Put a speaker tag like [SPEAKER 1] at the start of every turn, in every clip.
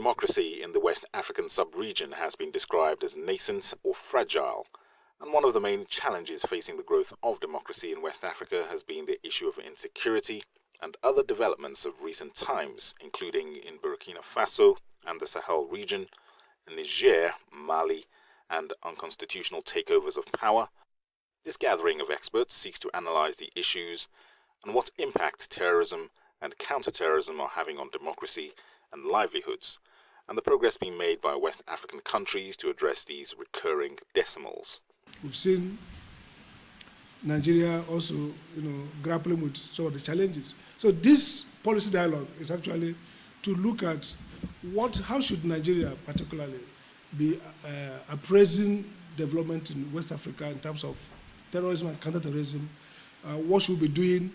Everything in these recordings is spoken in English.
[SPEAKER 1] Democracy in the West African sub-region has been described as nascent or fragile, and one of the main challenges facing the growth of democracy in West Africa has been the issue of insecurity and other developments of recent times, including in Burkina Faso and the Sahel region, Niger, Mali, and unconstitutional takeovers of power. This gathering of experts seeks to analyze the issues and what impact terrorism and counter-terrorism are having on democracy and livelihoods, and the progress being made by West African countries to address these recurring decimals.
[SPEAKER 2] We've seen Nigeria also, grappling with some of the challenges. So this policy dialogue is actually to look at how should Nigeria particularly be appraising development in West Africa in terms of terrorism and counterterrorism, what should we be doing,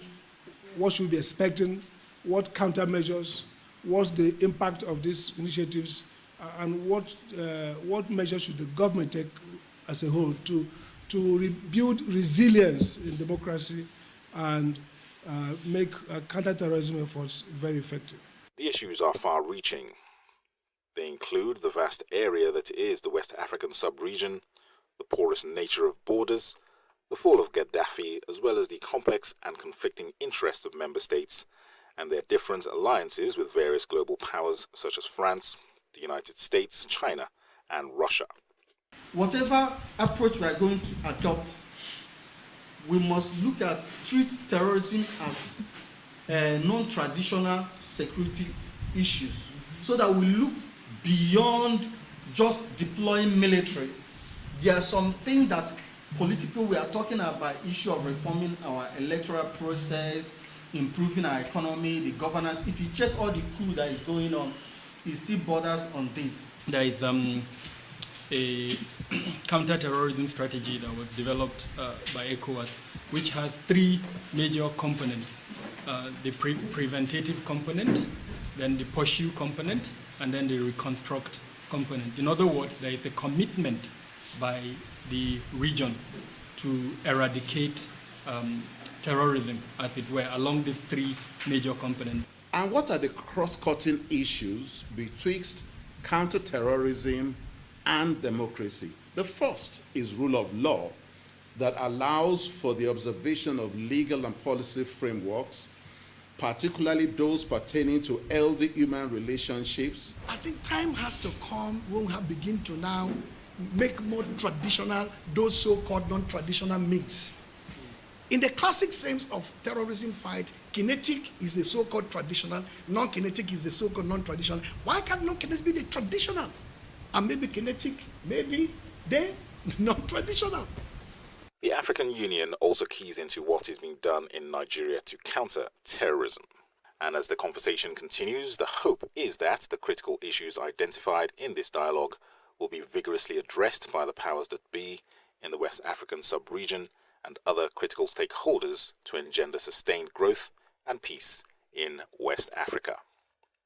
[SPEAKER 2] what should we be expecting, what countermeasures, what's the impact of these initiatives, and what measures should the government take as a whole to rebuild resilience in democracy and make counterterrorism efforts very effective.
[SPEAKER 1] The issues are far-reaching. They include the vast area that is the West African sub-region, the porous nature of borders, the fall of Gaddafi, as well as the complex and conflicting interests of member states and their different alliances with various global powers such as France, the United States, China, and Russia.
[SPEAKER 3] Whatever approach we are going to adopt, we must treat terrorism as non-traditional security issues, so that we look beyond just deploying military. There are some things that political, we are talking about issue of reforming our electoral process, improving our economy, the governance. If you check all the coup that is going on, it still borders on this.
[SPEAKER 4] There is a counter-terrorism strategy that was developed by ECOWAS, which has three major components. The preventative component, then the pursue component, and then the reconstruct component. In other words, there is a commitment by the region to eradicate terrorism, as it were, along these three major components.
[SPEAKER 5] And what are the cross-cutting issues betwixt counter-terrorism and democracy? The first is rule of law that allows for the observation of legal and policy frameworks, particularly those pertaining to healthy human relationships.
[SPEAKER 6] I think time has to come when we have begin to now make more traditional those so-called non-traditional means. In the classic sense of terrorism fight, kinetic is the so-called traditional, non-kinetic is the so-called non-traditional. Why can't non-kinetic be the traditional? And maybe kinetic, maybe the non-traditional.
[SPEAKER 1] The African Union also keys into what is being done in Nigeria to counter terrorism. And as the conversation continues, the hope is that the critical issues identified in this dialogue will be vigorously addressed by the powers that be in the West African sub-region and other critical stakeholders to engender sustained growth and peace in West Africa.